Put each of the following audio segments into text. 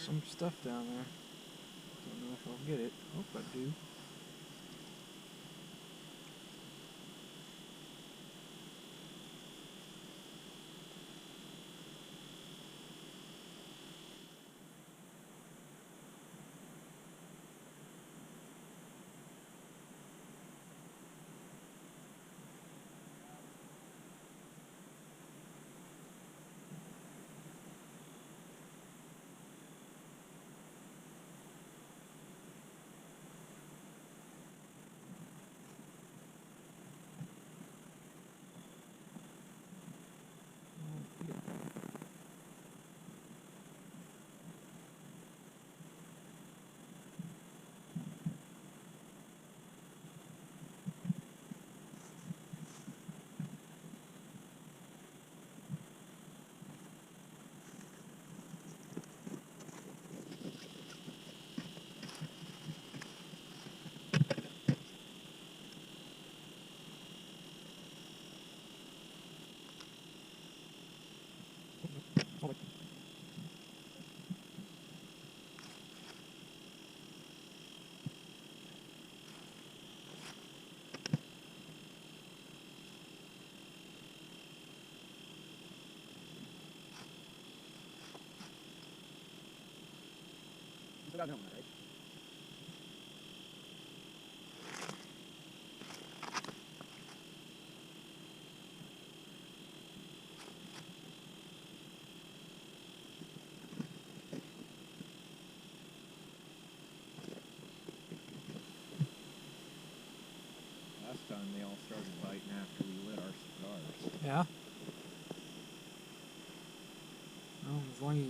some stuff down there. Don't know if I'll get it. Hope I do. Right? Last time they all started biting after we lit our cigars. Yeah. Well, as long as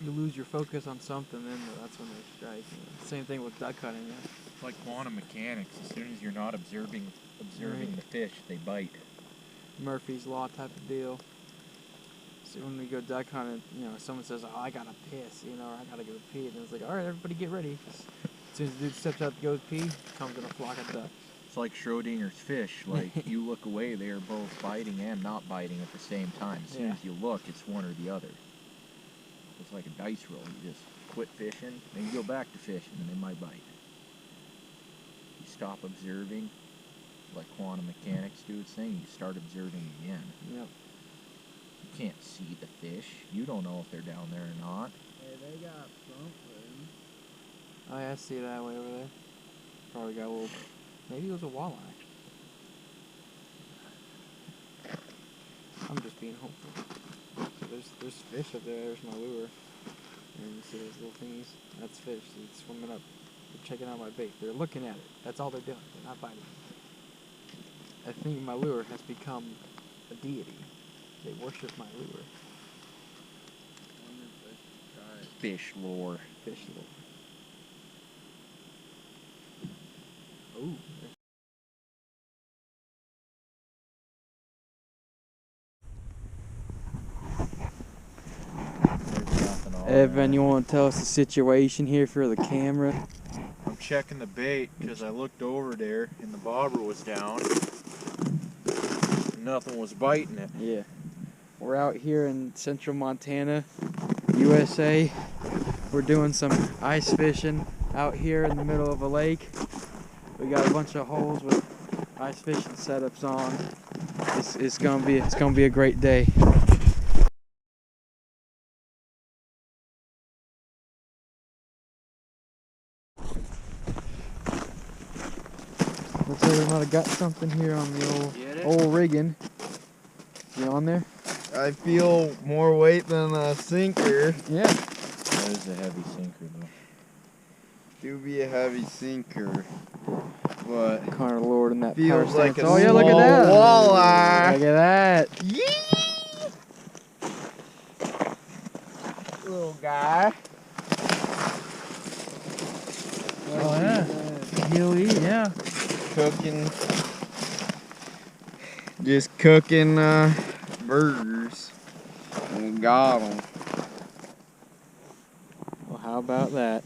you lose your focus on something, then that's when they strike. Same thing with duck hunting. Yeah. It's like quantum mechanics. As soon as you're not observing Right. the fish, they bite. Murphy's Law type of deal. So when we go duck hunting, someone says, "Oh, I gotta piss," or "I gotta go pee," and it's like, "All right, everybody, get ready." As soon as the dude steps out to go pee, comes in a flock of ducks. It's like Schrodinger's fish. Like, you look away, they are both biting and not biting at the same time. As soon as you look, it's one or the other. It's like a dice roll. You just quit fishing, then you go back to fishing, and they might bite. You stop observing, like quantum mechanics do its thing, you start observing again. Yep. You can't see the fish. You don't know if they're down there or not. Hey, they got something. Oh yeah, I see it that way over there. Probably got a little. Maybe it was a walleye. I'm just being hopeful. So there's fish up there. There's my lure. And you see those little thingies? That's fish. It's swimming up. They're checking out my bait. They're looking at it. That's all they're doing. They're not biting. I think my lure has become a deity. They worship my lure. Wonder if they should try it. Fish lore. Fish lure. Ooh. Evan, you want to tell us the situation here for the camera? I'm checking the bait because I looked over there and the bobber was down. Nothing was biting it. Yeah. We're out here in central Montana, USA. We're doing some ice fishing out here in the middle of a lake. We got a bunch of holes with ice fishing setups on. It's gonna be a great day. Looks like we might have got something here on the old rigging. You on there? I feel more weight than a sinker. Yeah. That is a heavy sinker though. Do be a heavy sinker, but Connor Lord in that power feels like stance. a Oh yeah, look at that. walleye. Look at that. Yee! Little guy. Oh yeah. He'll eat, yeah. Cooking. Just cooking burgers. We got them. Well, how about that?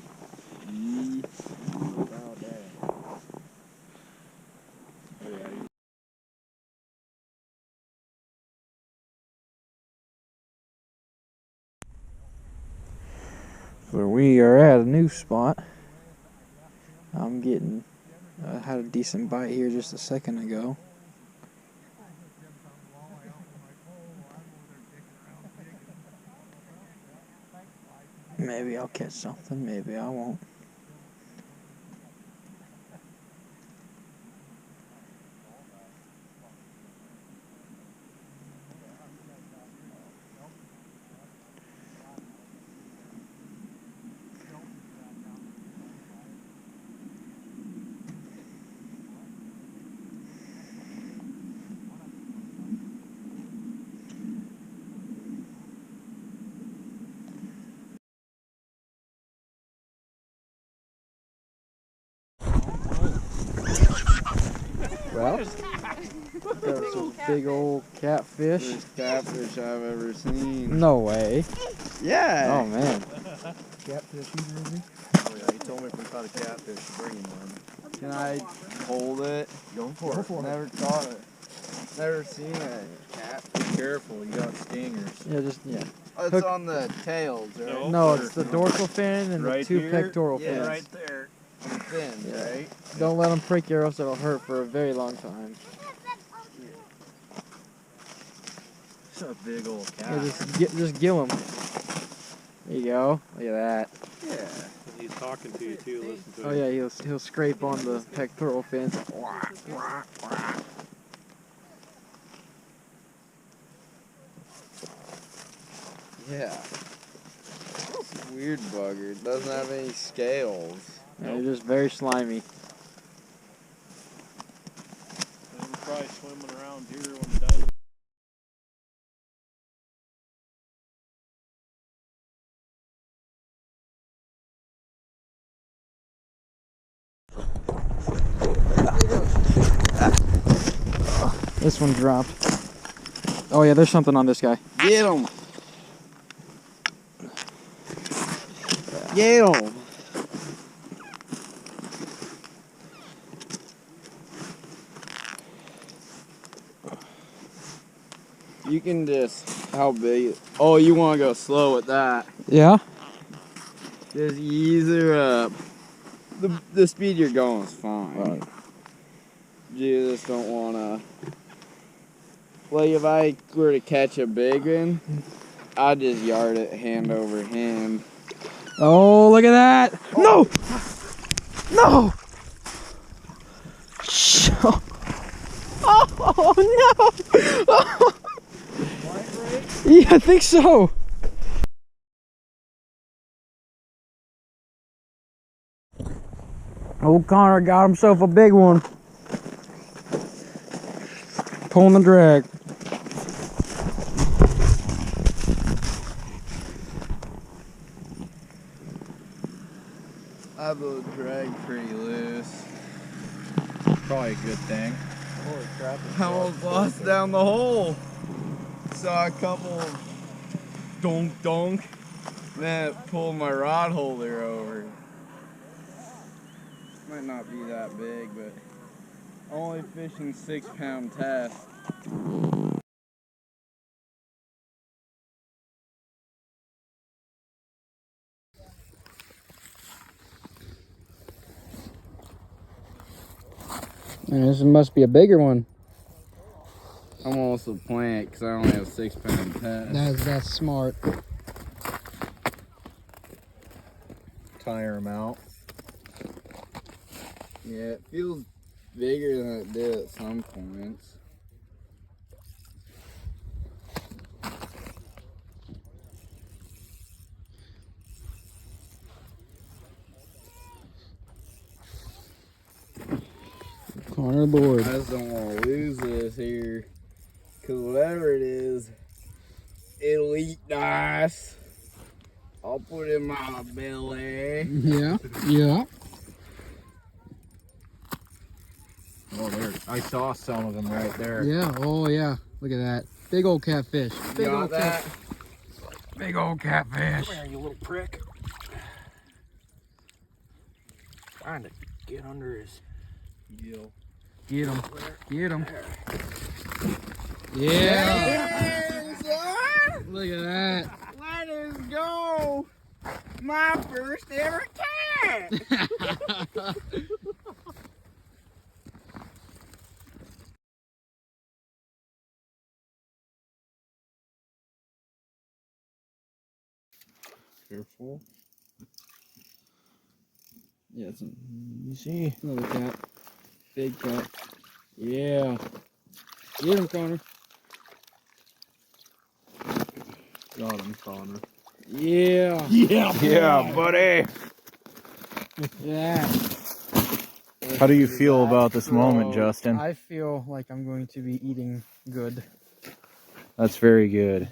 So we are at a new spot. I'm getting, had a decent bite here just a second ago. Maybe I'll catch something, maybe I won't. Well, there's some big old catfish. First catfish I've ever seen. No way. Yeah. Oh man. Catfish either? Oh yeah, he told me if we caught a catfish to bring him one. Can I hold it? Go for it. Never caught it. Never seen a cat. Be careful, you got stingers. Yeah, just yeah. Oh, it's Hook- on the tails, right? No, it's the dorsal fin and the Right 2 here? pectoral Yeah, fins. Right there. On the fins, Yeah. right? Don't let them prick you or else it'll hurt for a very long time. It's a big old cat. Yeah, just gill them. There you go. Look at that. Yeah. He's talking to you too. Listen to Oh him. yeah, he'll scrape on the pectoral fins. Yeah. It's a weird bugger. It doesn't have any scales. Yeah, they're just very slimy. They were probably swimming around here when the dive. This one dropped. Oh yeah, there's something on this guy. Get him! Get him! You can just, how big? Oh, you want to go slow with that. Yeah? Just ease her up. The speed you're going is fine. Right. You just don't want to. Like if I were to catch a big one, I'd just yard it hand over hand. Oh, look at that! No! No! Oh no! Yeah, I think so. Old Connor got himself a big one. Pulling the drag. I will drag pretty loose. Probably a good thing. Holy crap. I almost lost down the hole. Saw a couple donk donk. Then it pulled my rod holder over. Might not be that big, but only fishing 6-pound test. Man, this must be a bigger one. I'm almost a plant because I only have 6-pound test. That's smart. Tire him out. Yeah, it feels bigger than it did at some points. Connor Lord. I just don't want to lose this here. Because whatever it is, it'll eat nice. I'll put it in my belly. Yeah, yeah. Oh, there. I saw some of them right there. Yeah, oh yeah. Look at that. Big old catfish. Big Got old that? Big old catfish. Come here, you little prick. Trying to get under his gill. Get him. Get him. Yeah. There it is, son. Look at that. Let us go. My first ever cat! Careful. Yeah, you see another cat. Big cat. Yeah. Get him, Connor. Got him, Connor. Yeah. Yeah, buddy. Yeah. How do you feel about this moment, Justin? I feel like I'm going to be eating good. That's very good.